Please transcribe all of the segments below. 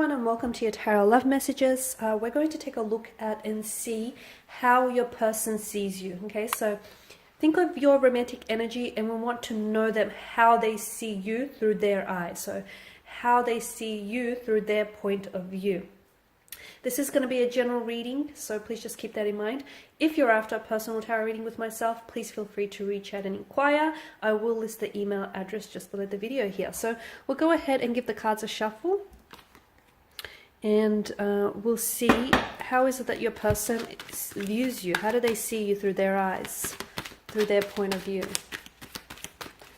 everyone, and welcome to your Tarot Love Messages. We're going to take a look at and see how your person sees you. Okay, so think of your romantic energy and we want to know them, how they see you through their eyes. So how they see you through their point of view. This is going to be a general reading, so please just keep that in mind. If you're after a personal tarot reading with myself, please feel free to reach out and inquire. I will list the email address just below the video here. So we'll go ahead and give the cards a shuffle. And we'll see how is it that your person views you. How do they see you through their eyes, through their point of view?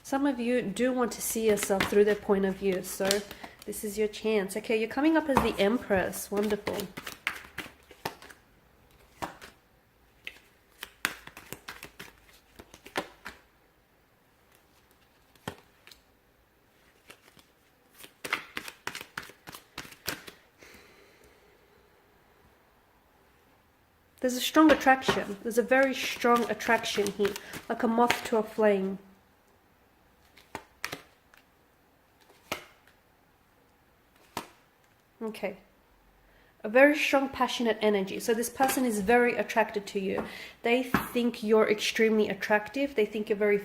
Some of you do want to see yourself through their point of view, so this is your chance. Okay, you're coming up as the Empress. Wonderful. There's a strong attraction. There's a very strong attraction here, like a moth to a flame. Okay. A very strong, passionate energy. So this person is very attracted to you. They think you're extremely attractive. They think you're very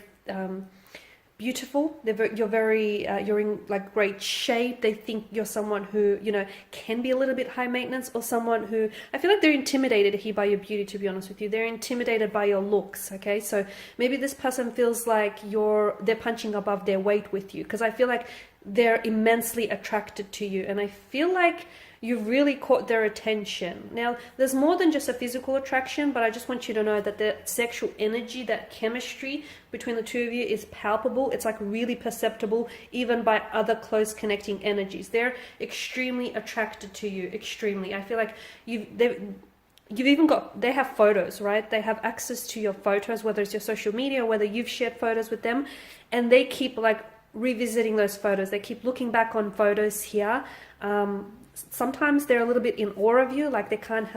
beautiful. You're in like great shape. They think you're someone who, you know, can be a little bit high maintenance, or someone who, I feel like they're intimidated here by your beauty, to be honest with you. They're intimidated by your looks. Okay, so maybe this person feels like they're punching above their weight with you, because I feel like they're immensely attracted to you, and I feel like you've really caught their attention. Now, there's more than just a physical attraction, but I just want you to know that the sexual energy, that chemistry between the two of you is palpable. It's like really perceptible, even by other close connecting energies. They're extremely attracted to you, extremely. I feel like they have photos, right? They have access to your photos, whether it's your social media or whether you've shared photos with them, and they keep like revisiting those photos. They keep looking back on photos here. Sometimes they're a little bit in awe of you, like they can't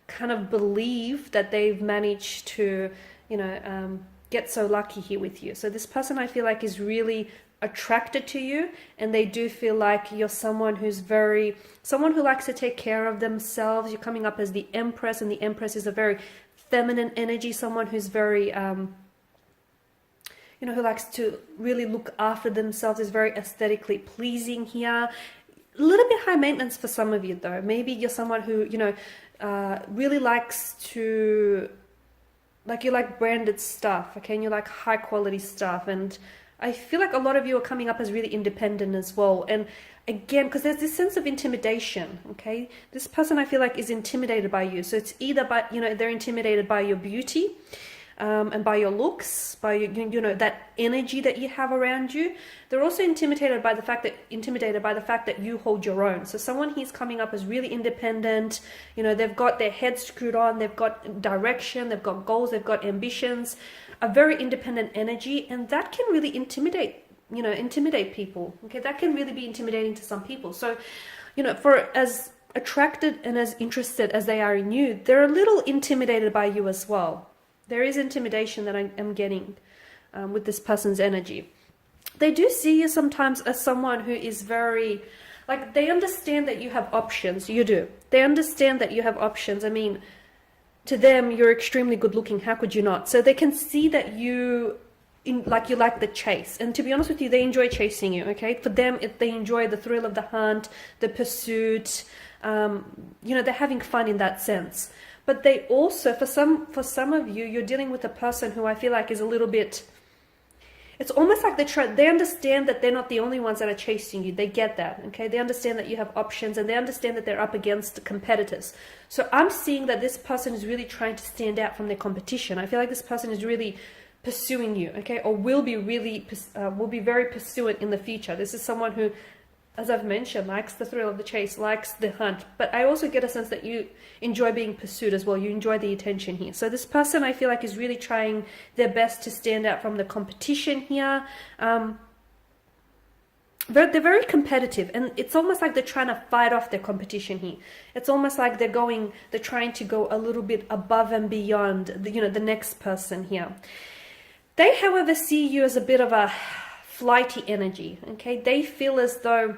kind of believe that they've managed to, you know, get so lucky here with you. So this person, I feel like, is really attracted to you, and they do feel like you're someone who likes to take care of themselves. You're coming up as the Empress, and the Empress is a very feminine energy, someone who's very you know, who likes to really look after themselves, is very aesthetically pleasing here. A little bit high maintenance for some of you, though. Maybe you're someone who, you know, really likes to, like, you like branded stuff, okay, and you like high quality stuff. And I feel like a lot of you are coming up as really independent as well. And again, because there's this sense of intimidation, okay, this person, I feel like, is intimidated by you. So it's either by, you know, they're intimidated by your beauty, and by your looks, by you know, that energy that you have around you. They're also intimidated by the fact that you hold your own. So someone here's coming up as really independent. You know, they've got their head screwed on, they've got direction, they've got goals, they've got ambitions, a very independent energy, and that can really intimidate people. Okay, that can really be intimidating to some people. So, you know, for as attracted and as interested as they are in you, they're a little intimidated by you as well. There is intimidation that I am getting with this person's energy. They do see you sometimes as someone who is very, like, they understand that you have options. You do. They understand that you have options. I mean, to them, you're extremely good looking. How could you not? So they can see that you like the chase. And to be honest with you, they enjoy chasing you, okay? For them, they enjoy the thrill of the hunt, the pursuit. You know, they're having fun in that sense. But they also, for some of you, you're dealing with a person who I feel like is a little bit, it's almost like they understand that they're not the only ones that are chasing you. They get that, okay? They understand that you have options, and they understand that they're up against competitors. So I'm seeing that this person is really trying to stand out from their competition. I feel like this person is really pursuing you, okay? Or will be very pursuant in the future. This is someone who, as I've mentioned, likes the thrill of the chase, likes the hunt. But I also get a sense that you enjoy being pursued as well. You enjoy the attention here. So this person, I feel like, is really trying their best to stand out from the competition here. They're very competitive, and it's almost like they're trying to fight off their competition here. It's almost like they're trying to go a little bit above and beyond the next person here. They, however, see you as a bit of a flighty energy, okay? They feel as though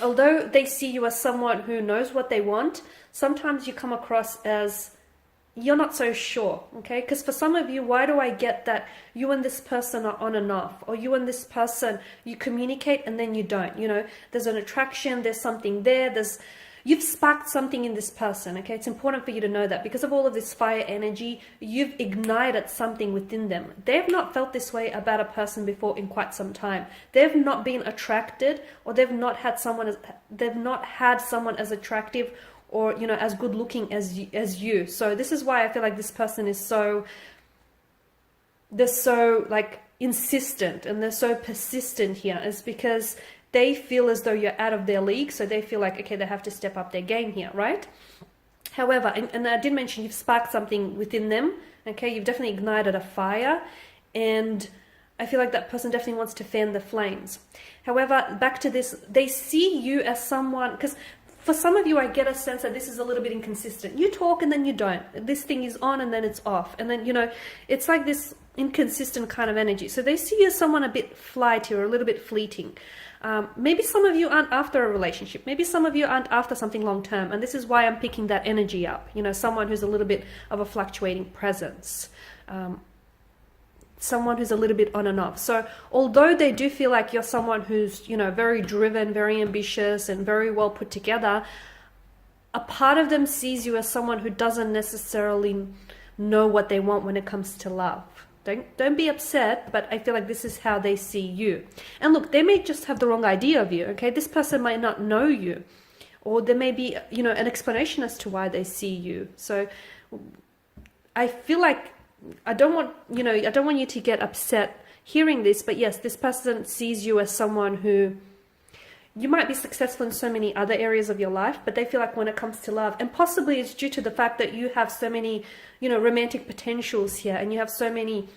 although they see you as someone who knows what they want, sometimes you come across as you're not so sure, okay? Because for some of you, why do I get that you and this person are on and off, or you and this person, you communicate and then you don't, there's an attraction, there's something there, you've sparked something in this person, okay? It's important for you to know that because of all of this fire energy, you've ignited something within them. They've not felt this way about a person before in quite some time. They've not been attracted, or they've not had someone as attractive or as good looking as you. So this is why I feel like this person is they're so like insistent and they're so persistent here, is because they feel as though you're out of their league, so they feel like, okay, they have to step up their game here, right? However, and I did mention you've sparked something within them, okay? You've definitely ignited a fire, and I feel like that person definitely wants to fan the flames. However, back to this, they see you as someone, because for some of you, I get a sense that this is a little bit inconsistent. You talk and then you don't. This thing is on and then it's off. And then, it's like this inconsistent kind of energy. So they see you as someone a bit flighty or a little bit fleeting. Maybe some of you aren't after a relationship. Maybe some of you aren't after something long term. And this is why I'm picking that energy up. Someone who's a little bit of a fluctuating presence. Someone who's a little bit on and off. So although they do feel like you're someone who's, very driven, very ambitious and very well put together, a part of them sees you as someone who doesn't necessarily know what they want when it comes to love. Don't be upset, but I feel like this is how they see you. And look, they may just have the wrong idea of you, okay? This person might not know you, or there may be, an explanation as to why they see you. So I feel like I don't want you to get upset hearing this, but yes, this person sees you as someone who you might be successful in so many other areas of your life, but they feel like when it comes to love, and possibly it's due to the fact that you have so many, romantic potentials here, and you have so many,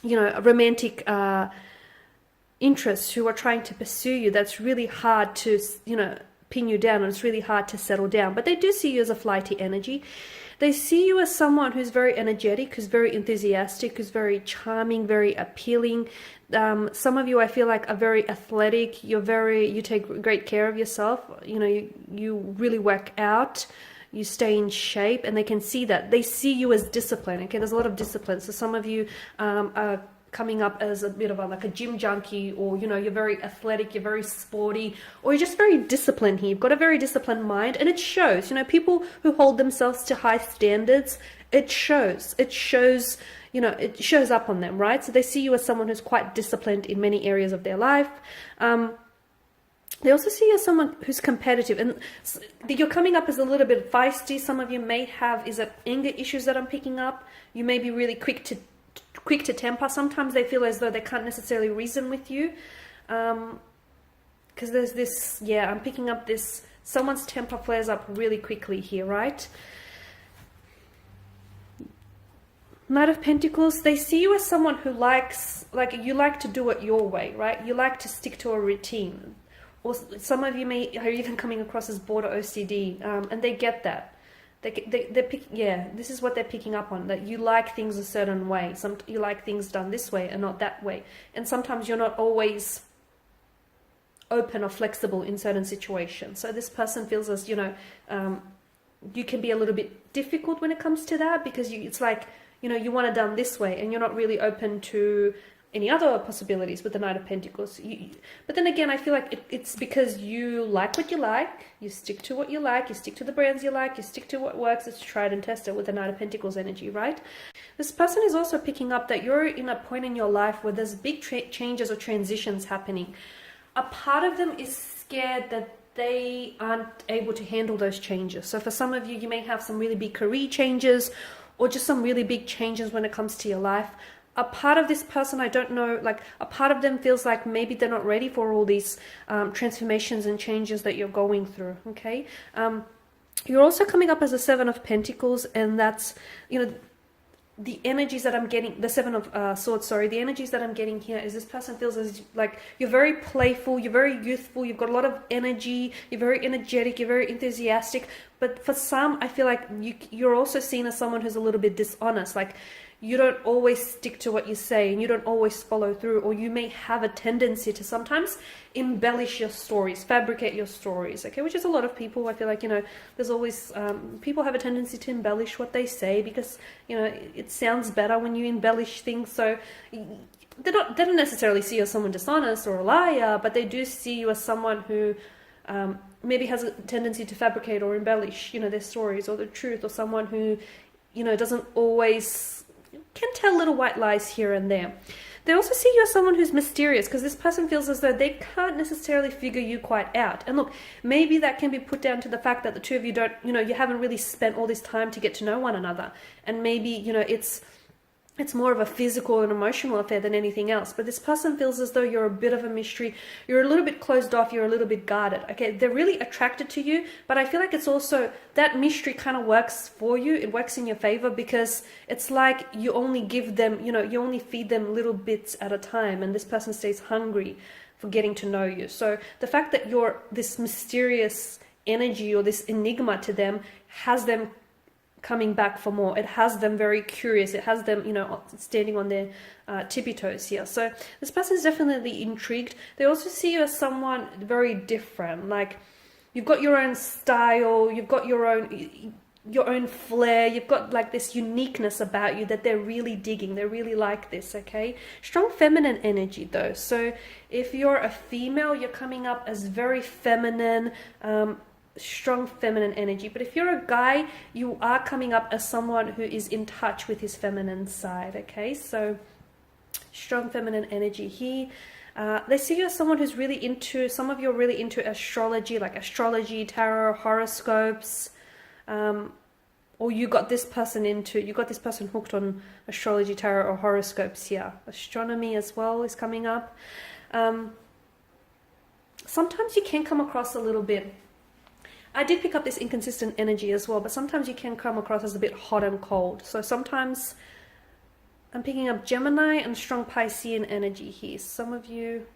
romantic interests who are trying to pursue you, that's really hard to, pin you down, and it's really hard to settle down. But they do see you as a flighty energy. They see you as someone who's very energetic, who's very enthusiastic, who's very charming, very appealing. Some of you, I feel like, are very athletic. You take great care of yourself. You really work out. You stay in shape, and they can see that. They see you as discipline. Okay, there's a lot of discipline. So some of you are coming up as a bit of a gym junkie, or you're very athletic, you're very sporty, or you're just very disciplined here. You've got a very disciplined mind, and it shows. People who hold themselves to high standards, it shows it shows up on them, right? So they see you as someone who's quite disciplined in many areas of their life. They also see you as someone who's competitive, and you're coming up as a little bit feisty. Some of you may have anger issues that I'm picking up. You may be really quick to temper. Sometimes they feel as though they can't necessarily reason with you, because there's this, I'm picking up this, someone's temper flares up really quickly here, right? Knight of Pentacles, they see you as someone who you like to do it your way, right? You like to stick to a routine. Or some of you are even coming across as border OCD, and they get that. This is what they're picking up on, that you like things a certain way. You like things done this way and not that way. And sometimes you're not always open or flexible in certain situations. So this person feels as, you can be a little bit difficult when it comes to that, because it's like, you want it done this way, and you're not really open to any other possibilities with the Knight of Pentacles. But then again, I feel like it's because you like what you like, you stick to what you like, you stick to the brands you like, you stick to what works. It's tried and tested with the Knight of Pentacles energy, right? This person is also picking up that you're in a point in your life where there's big changes or transitions happening. A part of them is scared that they aren't able to handle those changes. So for some of you, you may have some really big career changes, or just some really big changes when it comes to your life. A part of this person, I don't know, a part of them feels like maybe they're not ready for all these transformations and changes that you're going through, okay? You're also coming up as a Seven of Pentacles, and that's, the energies that I'm getting, the Seven of Swords, the energies that I'm getting here is this person feels as like you're very playful, you're very youthful, you've got a lot of energy, you're very energetic, you're very enthusiastic. But for some, I feel like you're also seen as someone who's a little bit dishonest. Like you don't always stick to what you say and you don't always follow through, or you may have a tendency to sometimes embellish your stories, fabricate your stories, okay, which is a lot of people. I feel like, there's always people have a tendency to embellish what they say because, it sounds better when you embellish things. So they don't necessarily see you as someone dishonest or a liar, but they do see you as someone who maybe has a tendency to fabricate or embellish, their stories or the truth, or someone who, doesn't always, can tell little white lies here and there. They also see you as someone who's mysterious, because this person feels as though they can't necessarily figure you quite out. And look, maybe that can be put down to the fact that the two of you don't, you haven't really spent all this time to get to know one another. And maybe, it's more of a physical and emotional affair than anything else. But this person feels as though you're a bit of a mystery. You're a little bit closed off. You're a little bit guarded. Okay, they're really attracted to you. But I feel like it's also, that mystery kind of works for you. It works in your favor because it's like you only give them, you only feed them little bits at a time. And this person stays hungry for getting to know you. So the fact that you're this mysterious energy or this enigma to them has them coming back for more. It has them very curious. It has them, standing on their tippy toes here. So this person is definitely intrigued. They also see you as someone very different. Like, you've got your own style. You've got your own flair. You've got like this uniqueness about you that they're really digging. They really like this, okay? Strong feminine energy though. So if you're a female, you're coming up as very feminine, strong feminine energy. But if you're a guy, you are coming up as someone who is in touch with his feminine side, okay? So strong feminine energy here. They see you as someone who's really into, some of you are really into astrology, like astrology, tarot, horoscopes, or you got this person hooked on astrology, tarot, or horoscopes here. Astronomy as well is coming up. Sometimes you can come across a little bit, I did pick up this inconsistent energy as well, but sometimes you can come across as a bit hot and cold. So sometimes I'm picking up Gemini and strong Piscean energy here. Some of you,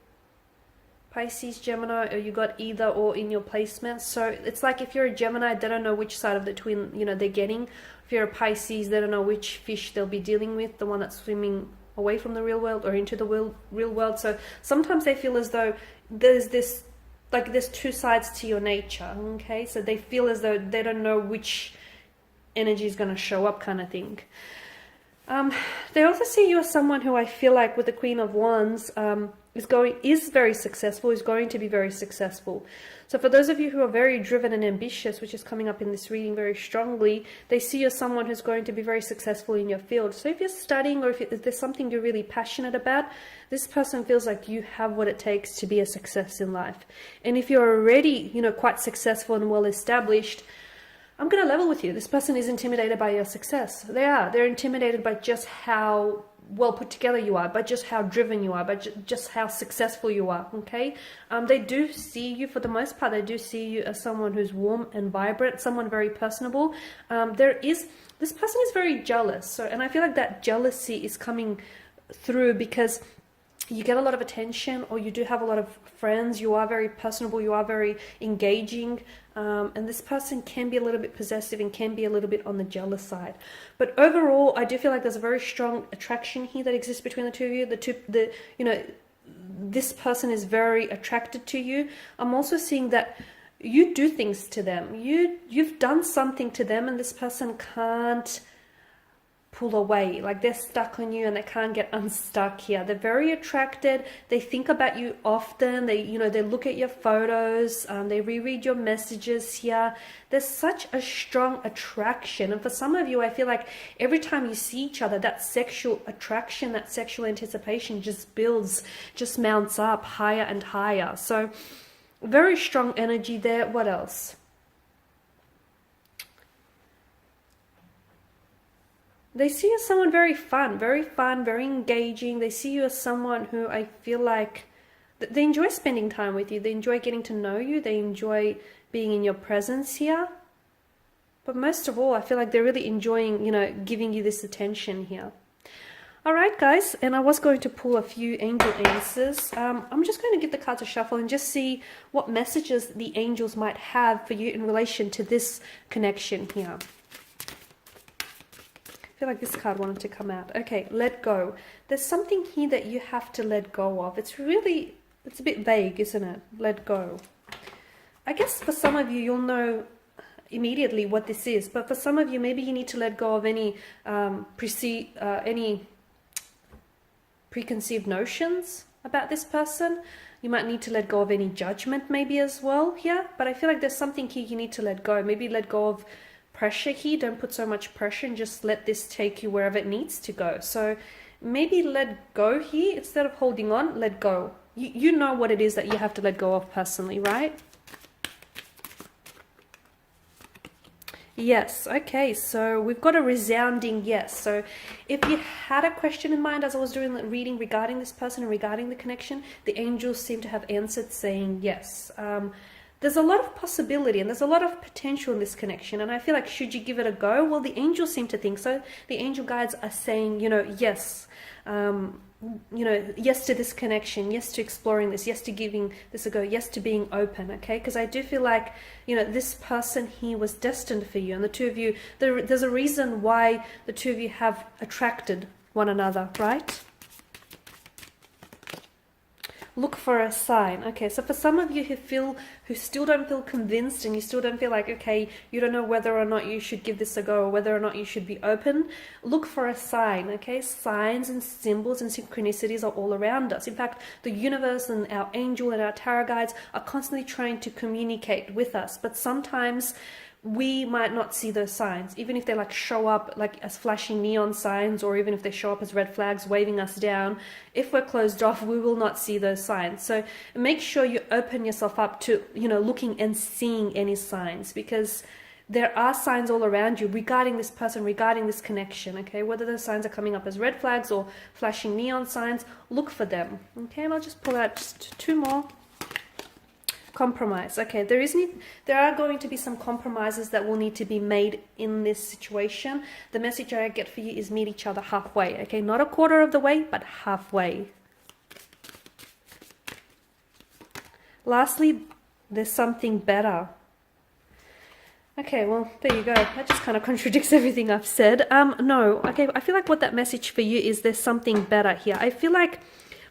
Pisces, Gemini, or you got either or in your placement. So it's like if you're a Gemini, they don't know which side of the twin, they're getting. If you're a Pisces, they don't know which fish they'll be dealing with, the one that's swimming away from the real world or into the real world. So sometimes they feel as though there's this, like there's two sides to your nature, okay? So they feel as though they don't know which energy is going to show up, kind of thing. They also see you as someone who I feel like with the Queen of Wands is very successful, is going to be very successful. So for those of you who are very driven and ambitious, which is coming up in this reading very strongly, they see you as someone who's going to be very successful in your field. So if you're studying or if there's something you're really passionate about, this person feels like you have what it takes to be a success in life. And if you're already, quite successful and well established, I'm going to level with you. This person is intimidated by your success. They are. They're intimidated by just how well put together you are, by just how driven you are, by just how successful you are, okay? They do see you, for the most part, they do see you as someone who's warm and vibrant, someone very personable. This person is very jealous. So, and I feel like that jealousy is coming through because you get a lot of attention, or you do have a lot of friends, you are very personable, you are very engaging, and this person can be a little bit possessive and can be a little bit on the jealous side. But overall, I do feel like there's a very strong attraction here that exists between the two of you. This person is very attracted to you. I'm also seeing that you do things to them. You've done something to them, and this person can't pull away. Like, they're stuck on you and they can't get unstuck here. They're very attracted. They think about you often. They look at your photos. They reread your messages here. There's such a strong attraction. And for some of you, I feel like every time you see each other, that sexual attraction, that sexual anticipation just builds, just mounts up higher and higher. So very strong energy there. What else? They see you as someone very fun, very engaging. They see you as someone who I feel like they enjoy spending time with you. They enjoy getting to know you. They enjoy being in your presence here. But most of all, I feel like they're really enjoying, giving you this attention here. All right, guys, and I was going to pull a few angel answers. I'm just going to give the cards a shuffle and just see what messages the angels might have for you in relation to this connection here. I feel like this card wanted to come out. Okay, let go. There's something here that you have to let go of. It's a bit vague, isn't it? Let go. I guess for some of you, you'll know immediately what this is, but for some of you, maybe you need to let go of any preconceived notions about this person. You might need to let go of any judgment maybe as well here, but I feel like there's something here you need to let go. Maybe let go of pressure here. Don't put so much pressure and just let this take you wherever it needs to go. So maybe let go here instead of holding on. Let go. You know what it is that you have to let go of personally, right? Yes. Okay, so we've got a resounding yes. So if you had a question in mind as I was doing the reading regarding this person and regarding the connection, the angels seem to have answered saying yes. There's a lot of possibility and there's a lot of potential in this connection, and I feel like, should you give it a go? Well, the angels seem to think so. The angel guides are saying, yes, yes to this connection, yes to exploring this, yes to giving this a go, yes to being open, okay? Because I do feel like, this person here was destined for you, and the two of you, there's a reason why the two of you have attracted one another, right? Look for a sign. Okay, so for some of you who still don't feel convinced and you still don't feel like, okay, you don't know whether or not you should give this a go or whether or not you should be open, look for a sign, okay? Signs and symbols and synchronicities are all around us. In fact, the universe and our angel and our tarot guides are constantly trying to communicate with us, but sometimes we might not see those signs, even if they show up as flashing neon signs, or even if they show up as red flags waving us down. If we're closed off, we will not see those signs. So make sure you open yourself up to looking and seeing any signs, because there are signs all around you regarding this person, regarding this connection, okay? Whether those signs are coming up as red flags or flashing neon signs, look for them, okay? And I'll just pull out just two more. Compromise. Okay, there are going to be some compromises that will need to be made in this situation. The message I get for you is meet each other halfway, okay? Not a quarter of the way, but halfway. Lastly, there's something better. Okay, well, there you go. That just kind of contradicts everything I've said. No, okay, I feel like what that message for you is, there's something better here. I feel like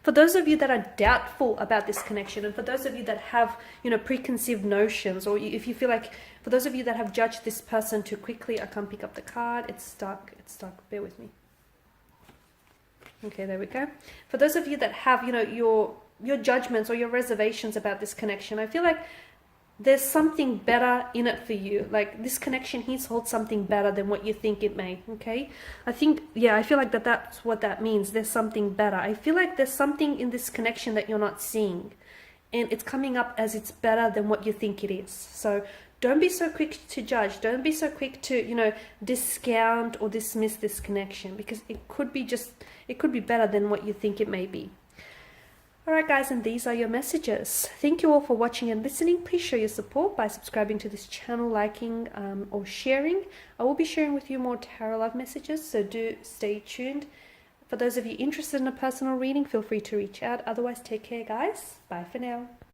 for those of you that are doubtful about this connection, and for those of you that have, preconceived notions, or if you feel like, for those of you that have judged this person too quickly, I can't pick up the card. It's stuck. Bear with me. Okay, there we go. For those of you that have, your judgments or your reservations about this connection, I feel like there's something better in it for you. Like, this connection here holds something better than what you think it may, okay? I feel like that's what that means. There's something better. I feel like there's something in this connection that you're not seeing, and it's coming up as it's better than what you think it is. So don't be so quick to judge. Don't be so quick to, discount or dismiss this connection, because it could be better than what you think it may be. Alright guys, and these are your messages. Thank you all for watching and listening. Please show your support by subscribing to this channel, liking or sharing. I will be sharing with you more tarot love messages, so do stay tuned. For those of you interested in a personal reading, feel free to reach out. Otherwise, take care guys. Bye for now.